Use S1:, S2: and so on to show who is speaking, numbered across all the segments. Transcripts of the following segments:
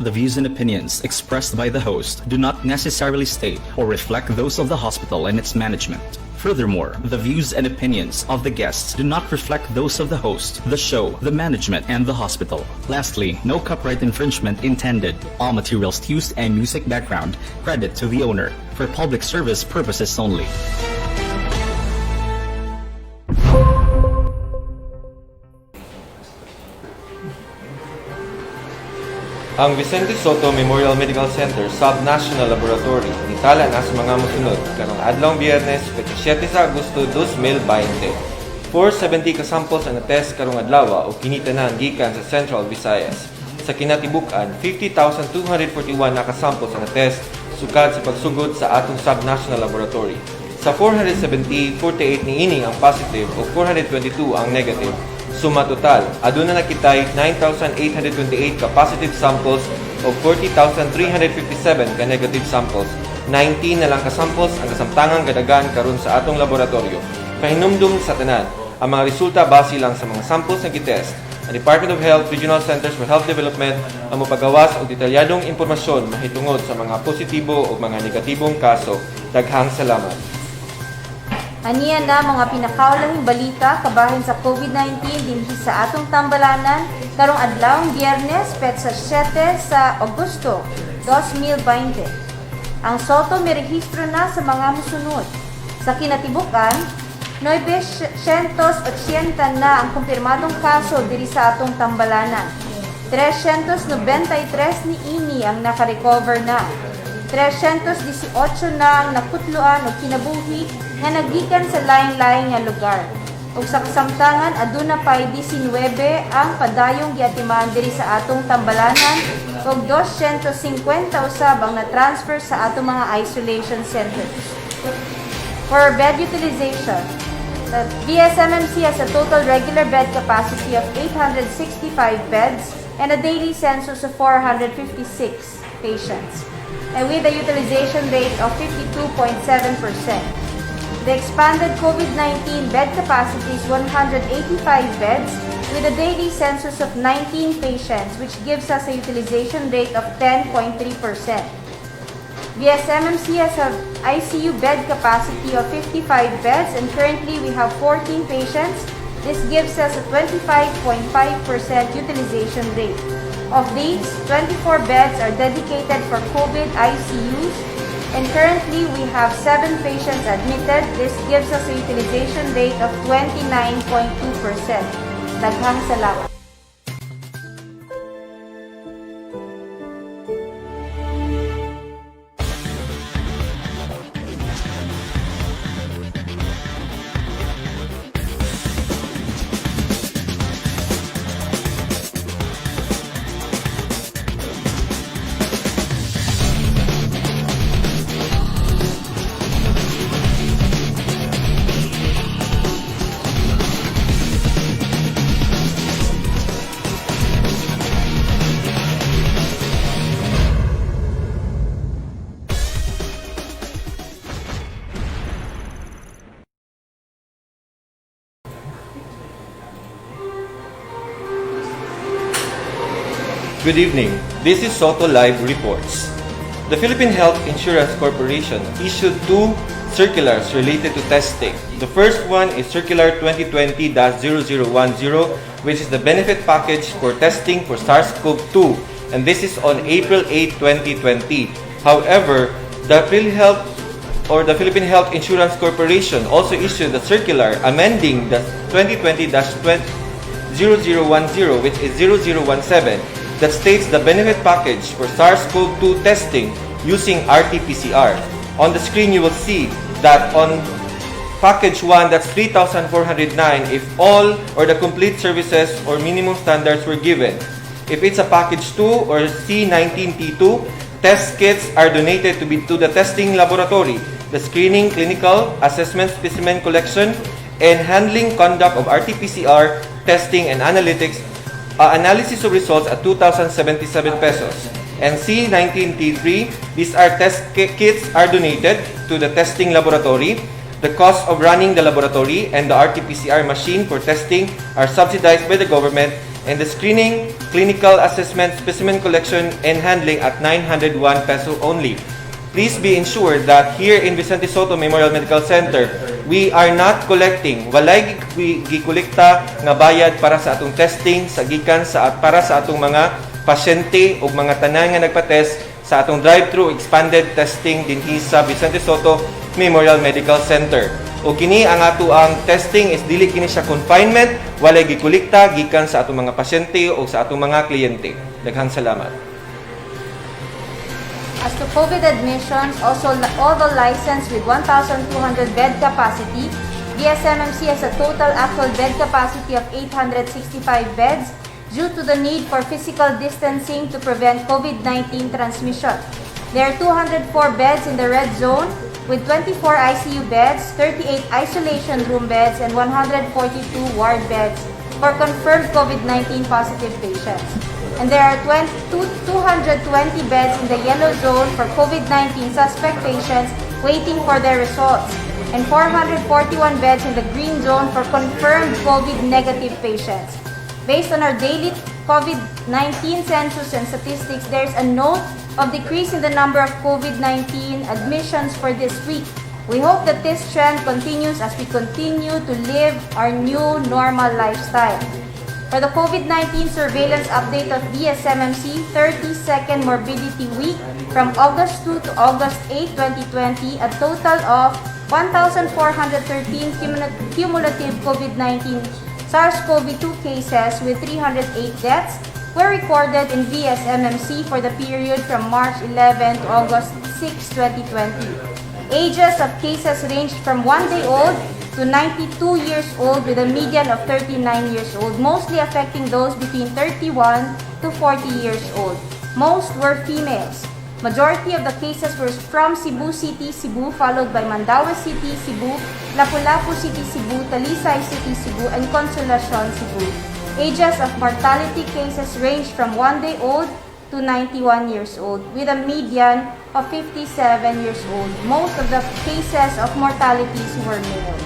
S1: The views and opinions expressed by the host do not necessarily state or reflect those of the hospital and its management. Furthermore, the views and opinions of the guests do not reflect those of the host, the show, the management, and the hospital. Lastly, no copyright infringement intended. All materials used and music background credit to the owner for public service purposes only.
S2: Ang Vicente Sotto Memorial Medical Center Sub-National Laboratory nitala na sa mga musunod karong adlong Biyernes, 7 sa Agosto 2020. 470 ka samples ang na-test karong adlaw o kinitanan gikan sa Central Visayas. Sa kinatibukan, 50,241 na ka samples ang na-test sukad sa pagsugod sa atong Sub-National Laboratory. Sa 470, 48 niini ang positive o 422 ang negative. Suma total, aduna nakitay 9,828 ka positive samples o 40,357 ka negative samples. 19 na lang ka samples ang kasamtangang gadagan karon sa atong laboratorio. Pahinumdum sa tanan, ang mga resulta base lang sa mga samples na gitest. Ang Department of Health Regional Centers for Health Development ang mapagawas og detalyadong impormasyon mahitungod sa mga positibo o mga negatibong kaso. Daghang salamat.
S3: Aniya na mga pinakaulahing balita kabahin sa COVID-19 dinhi sa atong tambalanan karong adlawng Biyernes, petsa 7 sa Agosto 2020. Ang Sotto may rehistro na sa mga musunod. Sa kinatibukan, 980 na ang kumpirmadong kaso diri sa atong tambalanan. 393 niini ang nakarecover na. 318 na ang nakutluan o kinabuhi nga nagikan sa lain-lain nga lugar. Ug sa kasamtangan, aduna pay 19 ang padayong giatiman diri sa atong tambalanan ug 250 usab ang na-transfer sa atong mga isolation centers. For bed utilization, the BSMMC has a total regular bed capacity of 865 beds and a daily census of 456 patients, and with a utilization rate of 52.7%. The expanded COVID-19 bed capacity is 185 beds with a daily census of 19 patients, which gives us a utilization rate of 10.3%. BSMMC has an ICU bed capacity of 55 beds and currently we have 14 patients. This gives us a 25.5% utilization rate. Of these, 24 beds are dedicated for COVID ICUs, and currently we have 7 patients admitted. This gives us a utilization rate of 29.2%. Daghang salamat.
S2: Good evening. This is Sotto Live Reports. The Philippine Health Insurance Corporation issued 2 circulars related to testing. The first one is Circular 2020-0010, which is the benefit package for testing for SARS-CoV-2, and this is on April 8, 2020. However, the Philippine Health Insurance Corporation also issued a circular amending the 2020-0010, which is 0017, that states the benefit package for SARS-CoV-2 testing using RT-PCR. On the screen, you will see that on package 1, that's 3,409 if all or the complete services or minimum standards were given. If it's a package 2 or C19T2, test kits are donated to the testing laboratory, the screening, clinical, assessment, specimen collection, and handling conduct of RT-PCR testing and analytics analysis of results at 2,077 pesos. And C19T3, these are test kits are donated to the testing laboratory. The cost of running the laboratory and the RT-PCR machine for testing are subsidized by the government, and the screening clinical assessment, specimen collection, and handling at 901 peso only. Please be ensured that here in Vicente Sotto Memorial Medical Center, we are not collecting, walay gikolekta nga bayad para sa atong testing, sa gikan para sa atong mga pasyente o mga tanan nga nagpa-test sa atong drive-thru expanded testing dinhi sa Vicente Sotto Memorial Medical Center. O kini ang ato ang testing is dili kini siya confinement, walay gikolekta gikan sa atong mga pasyente o sa atong mga kliyente. Daghang salamat.
S3: As to COVID admissions, also all the licensed with 1,200 bed capacity, VSMMC has a total actual bed capacity of 865 beds due to the need for physical distancing to prevent COVID-19 transmission. There are 204 beds in the red zone with 24 ICU beds, 38 isolation room beds, and 142 ward beds for confirmed COVID-19 positive patients. And there are 220 beds in the yellow zone for COVID-19 suspect patients waiting for their results, and 441 beds in the green zone for confirmed COVID negative patients. Based on our daily COVID-19 census and statistics, there's a note of decrease in the number of COVID-19 admissions for this week. We hope that this trend continues as we continue to live our new normal lifestyle. For the COVID-19 surveillance update of VSMMC 32nd Morbidity Week from August 2 to August 8, 2020, a total of 1,413 cumulative COVID-19 SARS-CoV-2 cases with 308 deaths were recorded in VSMMC for the period from March 11 to August 6, 2020. Ages of cases ranged from 1 day old to 92 years old with a median of 39 years old, mostly affecting those between 31 to 40 years old. Most were females. Majority of the cases were from Cebu City, Cebu, followed by Mandaue City, Cebu, Lapu-Lapu City, Cebu, Talisay City, Cebu, and Consolacion, Cebu. Ages of mortality cases ranged from 1 day old to 91 years old, with a median of 57 years old. Most of the cases of mortalities were male.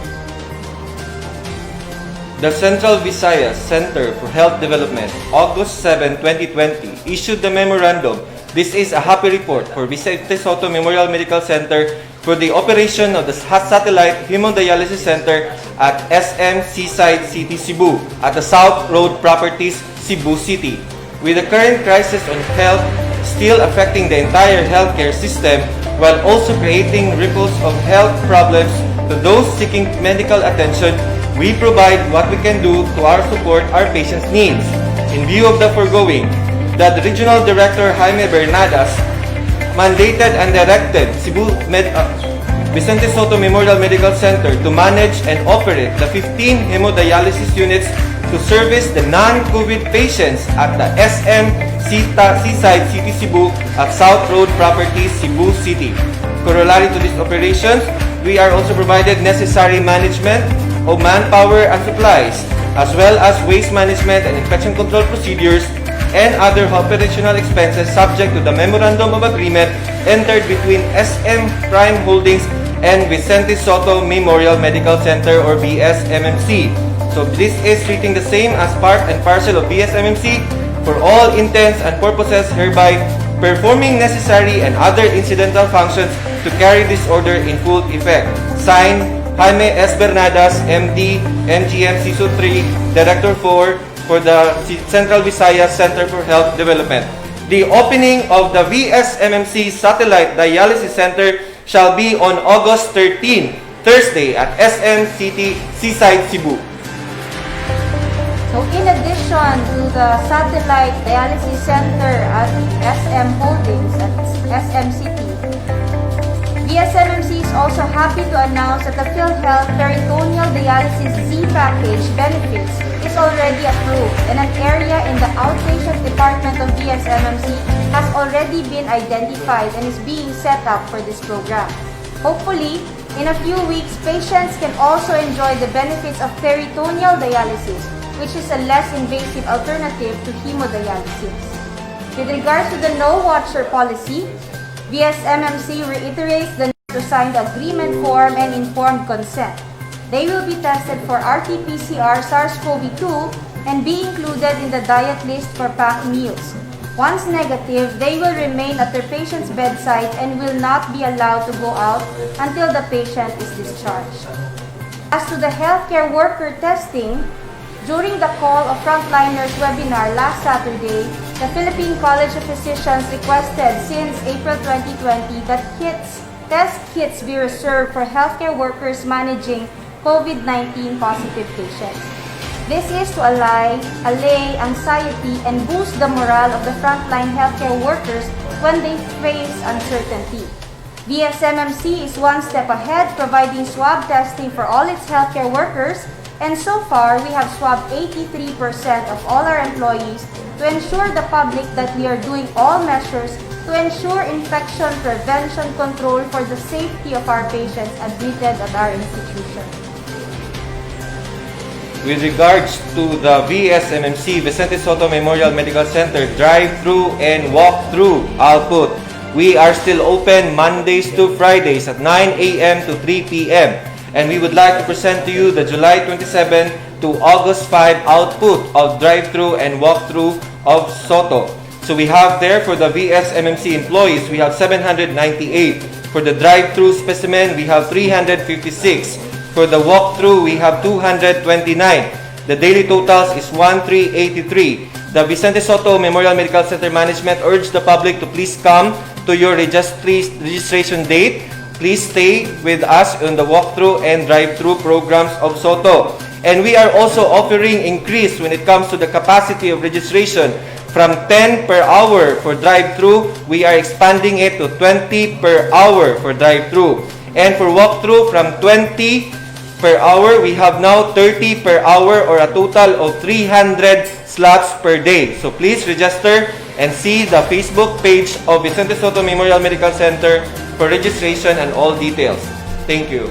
S2: The Central Visayas Center for Health Development, August 7, 2020, issued the memorandum. This is a happy report for Vicente Sotto Memorial Medical Center for the operation of the satellite hemodialysis center at SM Seaside City, Cebu, at the South Road Properties, Cebu City. With the current crisis on health still affecting the entire healthcare system, while also creating ripples of health problems to those seeking medical attention, we provide what we can do to support our patients' needs. In view of the foregoing, the Regional Director Jaime Bernadas mandated and directed Vicente Sotto Memorial Medical Center to manage and operate the 15 hemodialysis units to service the non-COVID patients at the SM Seaside City, Cebu at South Road Properties, Cebu City. Corollary to these operations, we are also provided necessary management of manpower and supplies, as well as waste management and infection control procedures and other operational expenses subject to the Memorandum of Agreement entered between SM Prime Holdings and Vicente Sotto Memorial Medical Center or VSMMC. So this is treating the same as part and parcel of VSMMC for all intents and purposes, hereby performing necessary and other incidental functions to carry this order in full effect. Signed, Jaime S. Bernadas, MD, MGM CISO 3, Director 4, for the Central Visayas Center for Health Development. The opening of the VSMMC Satellite Dialysis Center shall be on August 13, Thursday at SM City, Seaside, Cebu.
S3: So in addition to the Satellite Dialysis Center at SM Holdings at SM City, VSMMC is also happy to announce that the PhilHealth Peritoneal Dialysis Z Package benefits is already approved, and an area in the outpatient department of VSMMC has already been identified and is being set up for this program. Hopefully, in a few weeks, patients can also enjoy the benefits of peritoneal dialysis, which is a less invasive alternative to hemodialysis. With regards to the No Watcher policy, VSMMC reiterates the need to sign the agreement form and informed consent. They will be tested for RT-PCR SARS-CoV-2 and be included in the diet list for packed meals. Once negative, they will remain at their patient's bedside and will not be allowed to go out until the patient is discharged. As to the healthcare worker testing, during the Call of Frontliners webinar last Saturday, the Philippine College of Physicians requested since April 2020 that test kits be reserved for healthcare workers managing COVID-19 positive patients. This is to allay anxiety and boost the morale of the frontline healthcare workers when they face uncertainty. VSMMC is one step ahead, providing swab testing for all its healthcare workers, and so far we have swabbed 83% of all our employees to ensure the public that we are doing all measures to ensure infection prevention control for the safety of our patients admitted at our institution.
S2: With regards to the VSMMC, Vicente Sotto Memorial Medical Center drive-through and walk-through output, we are still open Mondays to Fridays at 9 a.m. to 3 p.m. And we would like to present to you the July 27 to August 5 output of drive-through and walk-through of Sotto. So we have there for the VSMMC employees, we have 798. For the drive-through specimen, we have 356. For the walkthrough, we have 229. The daily totals is 1,383. The Vicente Sotto Memorial Medical Center Management urged the public to please come to your registration date. Please stay with us on the walkthrough and drive-through programs of Sotto. And we are also offering increase when it comes to the capacity of registration. From 10 per hour for drive-through, we are expanding it to 20 per hour for drive-through. And for walkthrough, from 20 per hour, we have now 30 per hour, or a total of 300 slots per day. So please register and see the Facebook page of Vicente Sotto Memorial Medical Center for registration and all details. Thank you.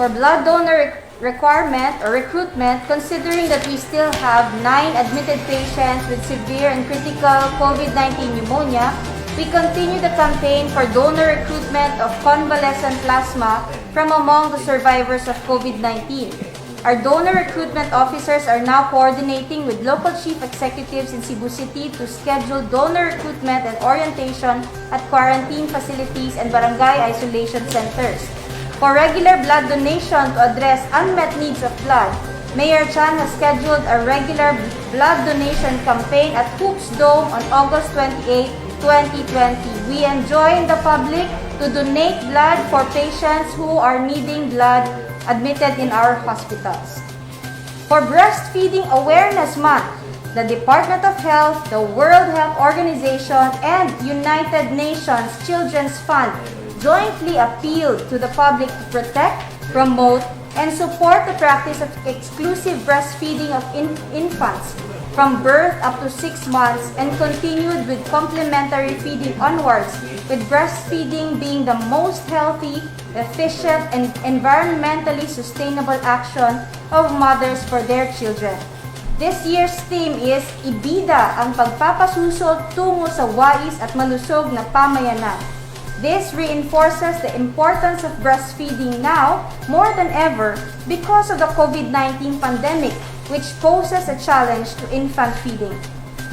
S3: For blood donor requirement or recruitment, considering that we still have 9 admitted patients with severe and critical COVID-19 pneumonia, we continue the campaign for donor recruitment of convalescent plasma from among the survivors of COVID-19. Our donor recruitment officers are now coordinating with local chief executives in Cebu City to schedule donor recruitment and orientation at quarantine facilities and barangay isolation centers. For regular blood donation to address unmet needs of blood, Mayor Chan has scheduled a regular blood donation campaign at Hoops Dome on August 28, 2020. We enjoin the public to donate blood for patients who are needing blood admitted in our hospitals. For Breastfeeding Awareness Month, the Department of Health, the World Health Organization, and United Nations Children's Fund jointly appealed to the public to protect, promote, and support the practice of exclusive breastfeeding of infants from birth up to 6 months, and continued with complementary feeding onwards, with breastfeeding being the most healthy, efficient, and environmentally sustainable action of mothers for their children. This year's theme is Ibida ang pagpapasusot tungo sa wais at malusog na pamayanan. This reinforces the importance of breastfeeding now more than ever because of the COVID-19 pandemic, which poses a challenge to infant feeding.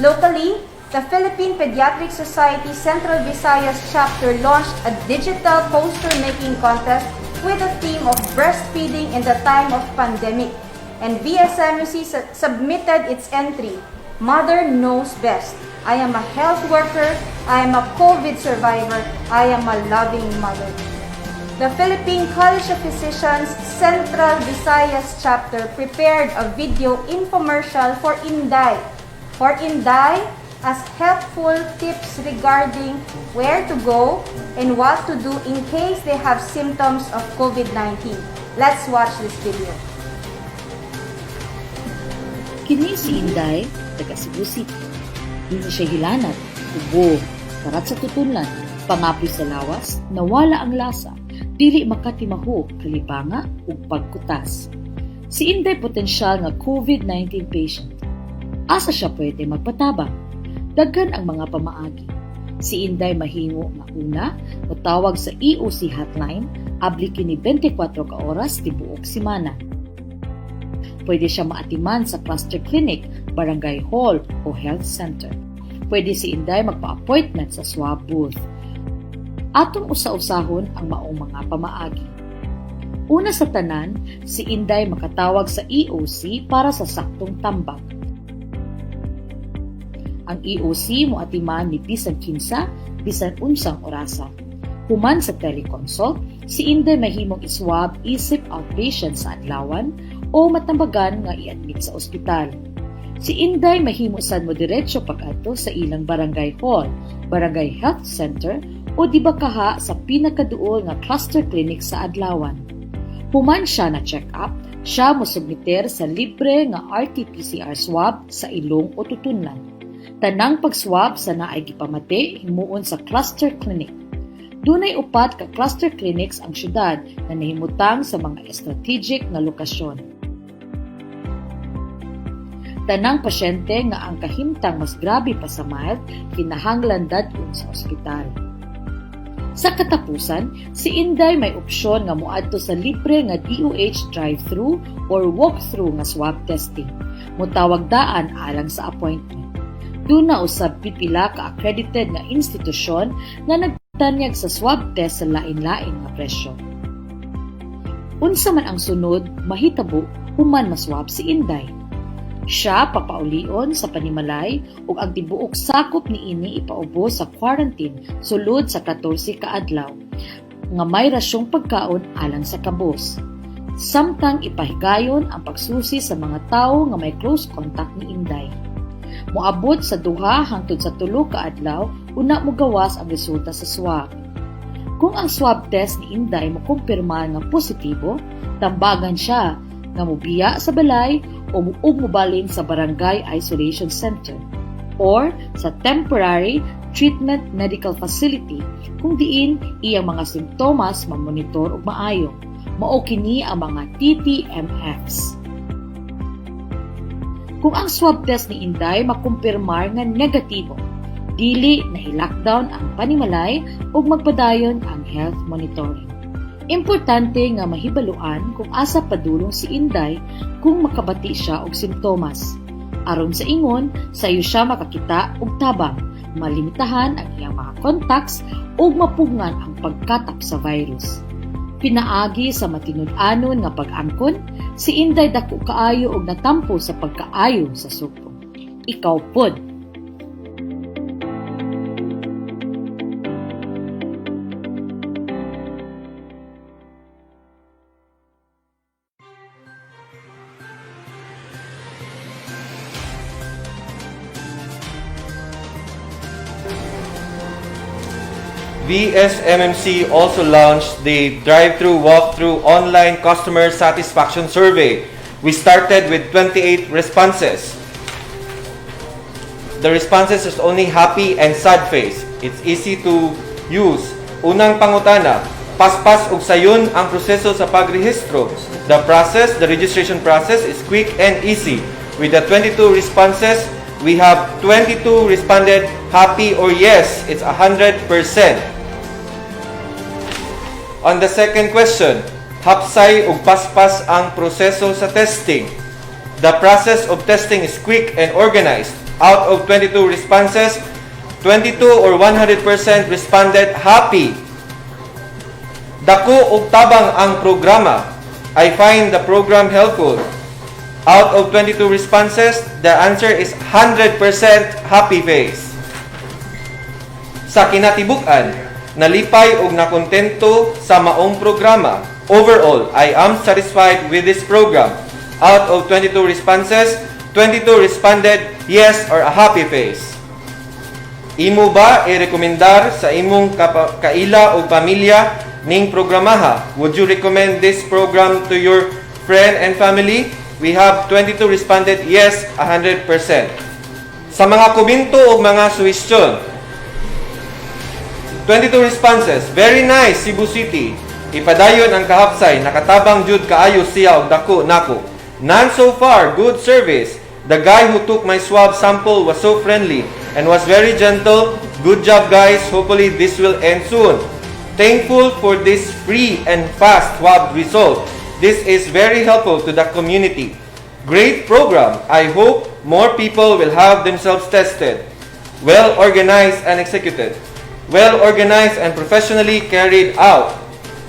S3: Locally, the Philippine Pediatric Society Central Visayas chapter launched a digital poster-making contest with the theme of breastfeeding in the time of pandemic, and VSMUC submitted its entry, Mother Knows Best. I am a health worker, I am a COVID survivor, I am a loving mother. The Philippine College of Physicians Central Visayas chapter prepared a video infomercial for Inday. For Inday, as helpful tips regarding where to go and what to do in case they have symptoms of COVID-19. Let's watch this video.
S4: Kini si Inday, taga Cebu City. Hindi siya hilanat, tubo, karat sa tutulan, pangapoy sa lawas, nawala ang lasa, dili makatimaho, kalibanga, ug pagkutas. Si Inday potensyal nga COVID-19 patient. Asa siya pwede magpatabang? Daghan ang mga pamaagi. Si Inday mahimo nga una, matawag sa EOC hotline, abli kini 24 ka oras tibuok semana. Pwede siya maatiman sa cluster clinic, barangay hall o health center. Pwede si Inday magpa-appointment sa swab booth. Atong usa-usahon ang maong mga pamaagi. Una sa tanan, si Inday makatawag sa EOC para sa saktong tambag. Ang EOC mo atiman ni bisan kinsa, bisan unsang orasa. Human sa teleconsult, si Inday mahimong iswab isip outpatient sa adlawan o matambagan nga i-admit sa ospital. Si Inday mahimo sad mo diretso pag-adto sa ilang barangay hall, barangay health center o di ba kaha sa pinakaduol nga cluster clinic sa adlawan. Human siya na check-up, siya mo submiter sa libre nga RT-PCR swab sa ilong o tutunlan. Tanang pag-swab sa naay gipamati himuon sa cluster clinic. Dunay upat ka cluster clinics ang syudad na nahimutang sa mga strategic nga lokasyon. Tanang pasyente nga ang kahimtang mas grabe pa sa mild, kinahanglan dadton sa ospital. Sa katapusan, si Inday may opsyon nga moadto sa libre nga DOH drive-thru or walk-through nga swab testing. Mutawag daan alang sa appointment. Duna usab pipila ka accredited nga institusyon nga nagtanyag sa swab test sa lain-lain nga presyo. Unsa man ang sunod, mahitabo human maswab si Inday. Siya papaulion sa panimalay ug ang tibuok sakop niini ipaubo sa quarantine sulod sa 14 ka adlaw nga may rasyong pagkaon alang sa kabos. Samtang ipahigayon ang pagsusi sa mga tawo nga may close contact ni Inday. Moabot sa 2 hangtod sa 3 ka adlaw una mo gawas ang resulta sa swab. Kung ang swab test ni Inday makumpirma nga positibo, tambagan siya nga mobiya sa balay o mubalin sa barangay isolation center or sa temporary treatment medical facility kung diin iyang mga simptomas mamonitor ug maayo. Mao kini ang mga TTMFs. Kung ang swab test ni Inday makumpirmar nga negatibo, dili na i-lockdown ang panimalay ug magpadayon ang health monitoring. Importante nga mahibaluan kung asa padulong si Inday kung makabati siya og simptomas. Aron sa ingon, sayo siya makakita og tabang, malimitahan ang iyang mga contacts ug mapugngan ang pagkatap sa virus. Pinaagi sa matinud-anon nga pag-angkon, si Inday dako kaayo og natampo sa pagkaayo sa suko. Ikaw pod.
S2: VSMMC also launched the drive-thru, walk-through online customer satisfaction survey. We started with 28 responses. The responses is only happy and sad face. It's easy to use. Unang pangutana, paspas ug sayon ang proseso sa pagrehistro. The registration process is quick and easy. With the 22 responses, we have 22 responded happy or yes. It's 100%. On the second question, hapsay ug paspas ang proseso sa testing. The process of testing is quick and organized. Out of 22 responses, 22 or 100% responded happy. Dako ug tabang ang programa. I find the program helpful. Out of 22 responses, the answer is 100% happy face. Sa kinatibuk-an, nalipay ug nakontento sa maong programa. Overall, I am satisfied with this program. Out of 22 responses, 22 responded yes or a happy face. Imo ba i-rekomendar sa imong kaila o pamilya ning programaha? Would you recommend this program to your friend and family? We have 22 responded yes, 100%. Sa mga komento o mga suhestyon, 22 responses. Very nice, Cebu City. Ipadayon ang kahapsay, nakatabang jud kaayo siya og dako nako. None so far, good service. The guy who took my swab sample was so friendly and was very gentle. Good job guys, hopefully this will end soon. Thankful for this free and fast swab result. This is very helpful to the community. Great program. I hope more people will have themselves tested. Well organized and executed. Well organized and professionally carried out.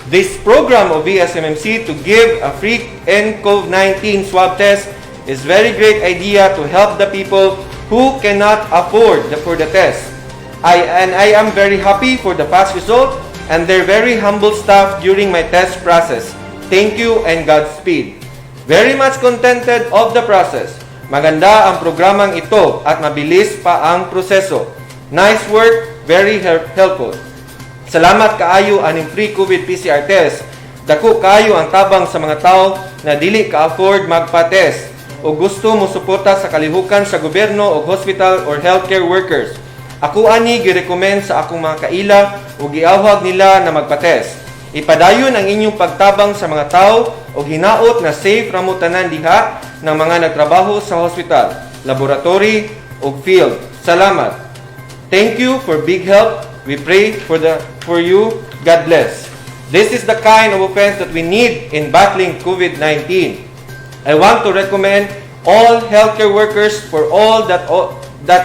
S2: This program of VSMMC to give a free COVID-19 swab test is very great idea to help the people who cannot afford for the test. I am very happy for the past result and their very humble staff during my test process. Thank you and Godspeed. Very much contented of the process. Maganda ang programang ito at mabilis pa ang proseso. Nice work, very helpful. Salamat kaayo aning free COVID PCR test. Dako kaayo ang tabang sa mga tao na dili ka-afford magpa-test o gusto mo suporta sa kalihukan sa gobyerno o hospital or healthcare workers. Ako ani gi-recommend sa akong mga kaila o giawhag nila na magpa-test. Ipadayon ang inyong pagtabang sa mga tao o hinaot na safe ramo tanan diha ng mga nagtrabaho sa hospital, laboratory o field. Salamat. Thank you for big help. We pray for you. God bless. This is the kind of offense that we need in battling COVID-19. I want to recommend all healthcare workers for all that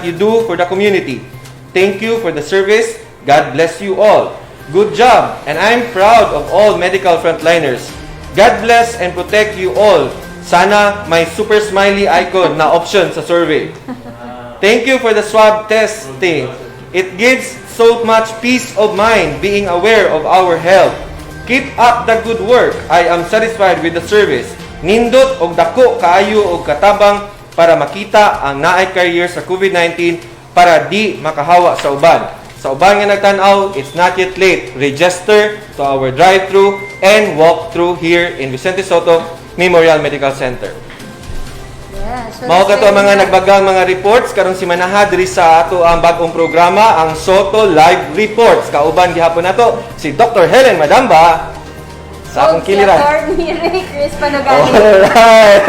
S2: you do for the community. Thank you for the service. God bless you all. Good job, and I'm proud of all medical frontliners. God bless and protect you all. Sana may super smiley icon na option sa survey. Thank you for the swab testing. It gives so much peace of mind being aware of our health. Keep up the good work. I am satisfied with the service. Nindot og dako kaayo og katabang para makita ang naay career sa COVID-19 para di makahawa sa uban. Sa uban nga nagtan-aw, it's not yet late. Register to our drive-thru and walk-through here in Vicente Sotto Memorial Medical Center.
S3: Yeah, so
S2: Mao kato ang mga nagbagang mga reports karong simanaha diri sa ato ang bag-ong programa, ang Sotto Live Reports. Kauban gihapon nato si Dr. Helen Madamba sa akong kiliran.
S3: Attorney Ray Chris Panugali.
S2: Alright.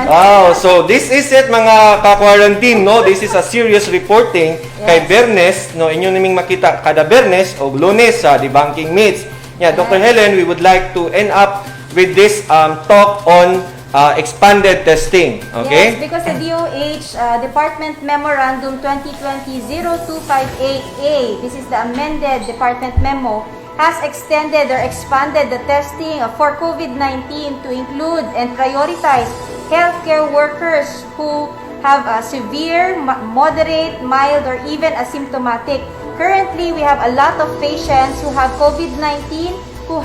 S2: Wow, so this is it mga ka-quarantine, no? This is a serious reporting kay Bernes, no? Inyo naming makita kada Bernes o Lunes sa debunking meets. Yeah, Dr. Helen, we would like to end up with this talk on expanded testing, okay?
S3: Yes, because the DOH Department Memorandum 2020-0258A, this is the amended Department Memo, has extended or expanded the testing for COVID-19 to include and prioritize healthcare workers who have a severe, moderate, mild, or even asymptomatic. Currently, we have a lot of patients who have COVID-19 who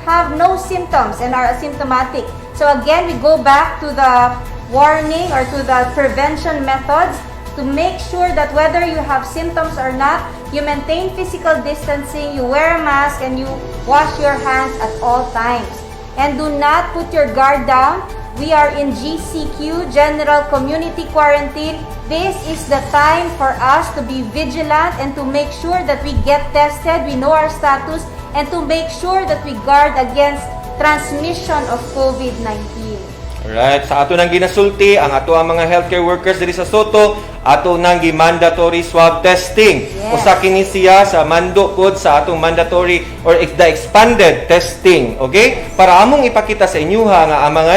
S3: have no symptoms and are asymptomatic. So again, we go back to the warning or to the prevention methods to make sure that whether you have symptoms or not, you maintain physical distancing, you wear a mask, and you wash your hands at all times. And do not put your guard down. We are in GCQ, General Community Quarantine. This is the time for us to be vigilant and to make sure that we get tested, we know our status, and to make sure that we guard against transmission of COVID-19.
S2: Alright, sa ato nang ginasulti ang ato ang mga healthcare workers diri sa Sotto, ato nang mandatory swab testing.
S3: Yes.
S2: Usa kini siya sa mando pod sa atong mandatory or the expanded testing, okay? Para among ipakita sa inyuha nga ang mga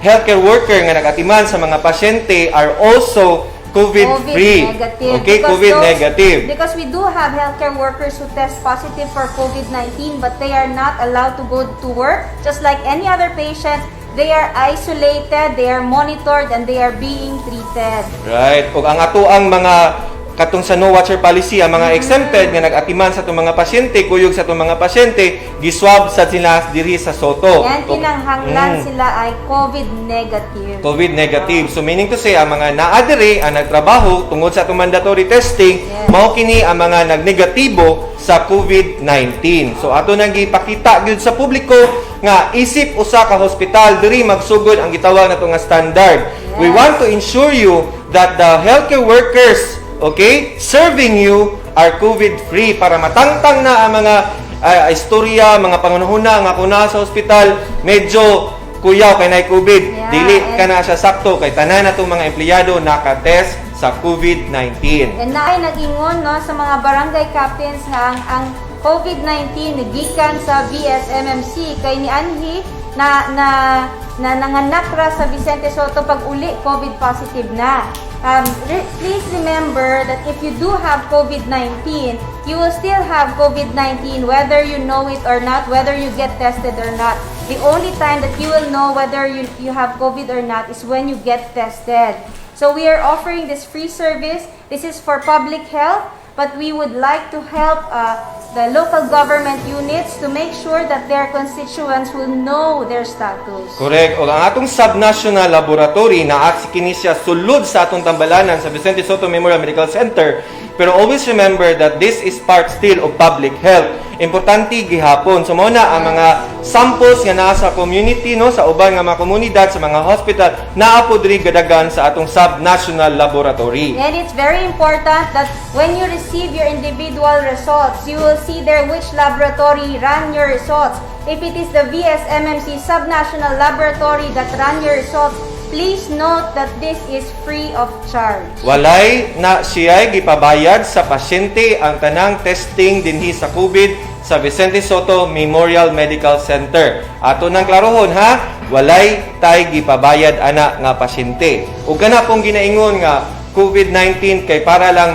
S2: healthcare worker nga nagatiman sa mga pasyente are also COVID-free. Okay, COVID negative.
S3: Because we do have healthcare workers who test positive for COVID-19 but they are not allowed to go to work just like any other patient. They are isolated, they are monitored, and they are being treated.
S2: Right. Ug ang ato ang mga katong sa no watcher policy, ang mga exempted nga nag-atiman sa itong mga pasyente, kuyog sa itong mga pasyente, giswab sa sila diri sa Sotto.
S3: Yan, kinahanglan sila ay COVID negative.
S2: COVID negative. So meaning to say, ang mga naadiri, ang nagtrabaho tungod sa itong mandatory testing, mao kini ang mga nagnegatibo sa COVID-19. So ato nang gipakita gyud sa publiko nga isip usa ka hospital diri magsugod ang gitawag nato nga standard. We want to ensure you that the healthcare workers, okay, serving you are COVID-free para matangtang na ang mga istorya, mga pangunahuna nga kuna sa hospital medyo kuyaw kay nay COVID.
S3: Yeah,
S2: Dili ka na siya sakto kay tanan natong mga empleyado naka-test sa COVID-19.
S3: And naay nag-ingon no sa mga barangay captains nga ang COVID-19 gikan sa VSMMC kay ni anhi nanganak ra sa Vicente Sotto pag uli COVID positive na. Please remember that if you do have COVID-19, you will still have COVID-19 whether you know it or not, whether you get tested or not. The only time that you will know whether you have COVID or not is when you get tested. So we are offering this free service. This is for public health, but we would like to help the local government units to make sure that their constituents will know their status.
S2: Correct. O ang atong subnational laboratory na kini siya sulod sa atong tambalanan sa Vicente Sotto Memorial Medical Center. Pero always remember that this is part still of public health. Importante gihapon. So mao na ang mga samples nga naa sa community, no, sa uban nga mga komunidad, sa mga hospital, naa po diri gadagan sa atong subnational laboratory.
S3: And it's very important that when you receive your individual results, you will see there which laboratory ran your results. If it is the VSMMC subnational laboratory that ran your results, please note that this is free of charge. Walay
S2: na siya'y gipabayad sa pasyente ang tanang testing dinhi sa COVID sa Vicente Sotto Memorial Medical Center. Ato nang klarohon ha, walay tay gipabayad ana nga pasyente. Ug kana pong ginaingon nga COVID-19 kay para lang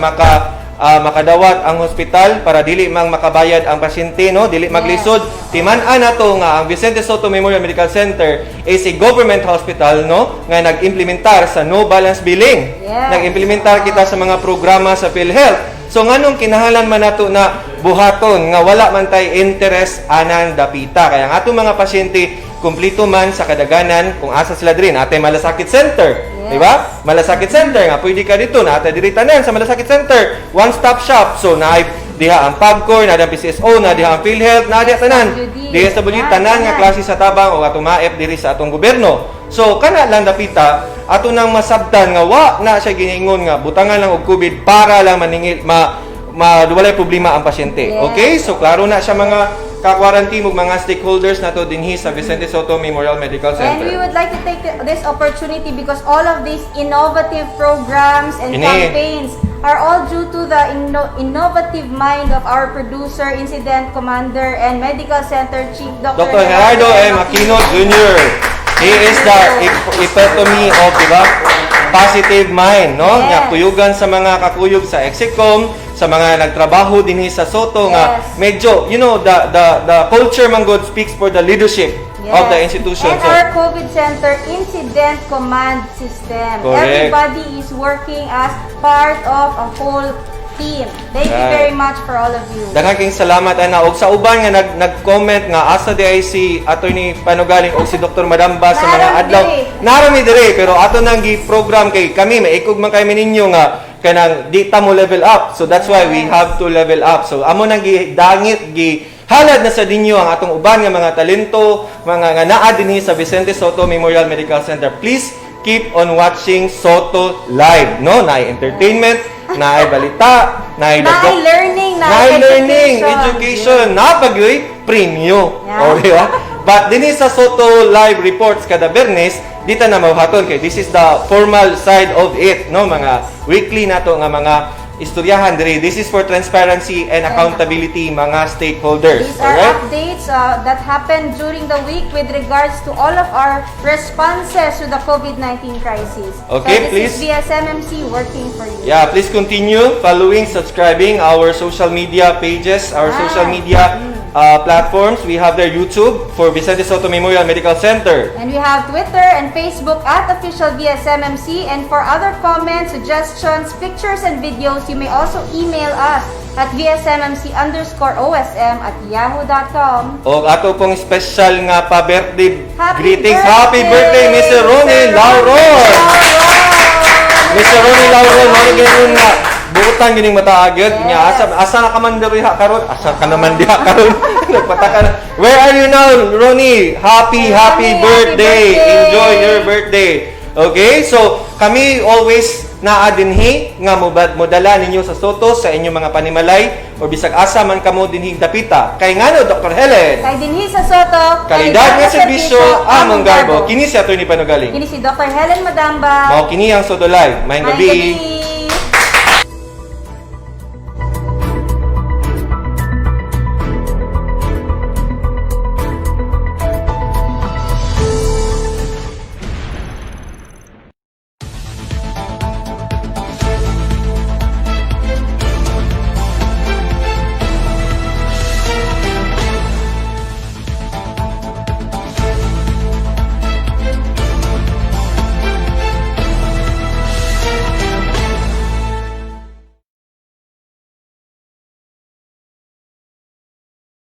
S2: makadawat ang hospital para dili mang makabayad ang pasyente, no, dili maglisod. Timan-an nato nga ang Vicente Sotto Memorial Medical Center is a government hospital, no, nga nag-implementar sa no balance billing. Nag-implementar kita sa mga programa sa PhilHealth. So nganong kinahanglan man nato na buhaton nga wala man tay interest anan dapita. Kaya ang atong mga pasyente kumplito man sa kadaganan kung asa sila diri. Natay malasakit center. Di ba? Malasakit center nga pwede ka dito na diri tanan sa malasakit center. One stop shop. So naay diha ang PAGCOR, na ang PCSO, na diha ang PhilHealth, na diha tanan. DSWD tanan nga klase sa tabang o atong maep diri sa atong gobyerno. So kana lang dapita ato nang masabtan nga wa na siya giningon nga butangan lang og COVID para lang maningil walay problema ang pasyente. Okay? So klaro na siya mga ka-quarantine ug mga stakeholders nato dinhi sa Vicente Sotto Memorial Medical Center.
S3: And we would like to take this opportunity because all of these innovative programs and campaigns are all due to the innovative mind of our producer, incident commander, and medical center chief, Dr.
S2: Gerardo M. Aquino Jr. He is the epitome of, diba, positive mind, no? Nga kuyugan sa mga kakuyog sa Execom, sa mga nagtrabaho dinhi sa Sotto nga medyo, you know, the culture man God speaks for the leadership of the institution.
S3: And our COVID Center Incident Command System.
S2: Correct.
S3: Everybody is working as part of a whole team. Thank you very much for all of you.
S2: Daghang salamat ana og sa uban nga nag-comment nga asa di ay si Attorney Panugaling og si Dr. Madamba sa mga adlaw. Narami dire pero ato nang gi-program kay kami maikog man kay ninyo nga kanang di ta mo level up. So that's why we have to level up. So amo nang halad na sa dinyo ang atong uban nga mga talento, mga nga naa dinhi sa Vicente Sotto Memorial Medical Center. Please keep on watching Sotto Live, no? Naay entertainment, naay balita, naay
S3: learning,
S2: education, napagyoy premyo. Okay ba? But dinhi sa Sotto Live reports kada Bernes, dita na mabuhaton kay this is the formal side of it, no? Mga weekly nato nga mga istoryahan diri. This is for transparency and accountability mga stakeholders.
S3: These are updates that happened during the week with regards to all of our responses to the COVID-19 crisis.
S2: Okay,
S3: so this is VSMMC working for you.
S2: Yeah, please continue following, subscribing our social media pages, our social media platforms. We have their YouTube for Vicente Sotto Memorial Medical Center.
S3: And we have Twitter and Facebook at official VSMMC. And for other comments, suggestions, pictures, and videos, you may also email us at vsmmc_osm@yahoo.com.
S2: O ato pong special nga pa-birthday greetings.
S3: Birthday!
S2: Happy birthday, Mr. Ronnie Lauron! Mr. Ronnie Lauron, ano ganyan nga? Buutan gining mataagyod nya asa na ka man diha karon, asa ka naman diha karon. Nagpataka na. Where are you now, Ronnie? Happy birthday. Enjoy your birthday. Okay? So, kami always naa dinhi nga modala ninyo sa Sotto sa inyong mga panimalay o bisag asa man kamo dinhi dapita. Kay ngano, Dr. Helen?
S3: Kay dinhi sa Sotto,
S2: kalidad nga serbisyo among garbo. Kini si Attorney Panugaling.
S3: Kini si Dr. Helen Madamba.
S2: Mao kini ang Sotto Live. Maayong gabi.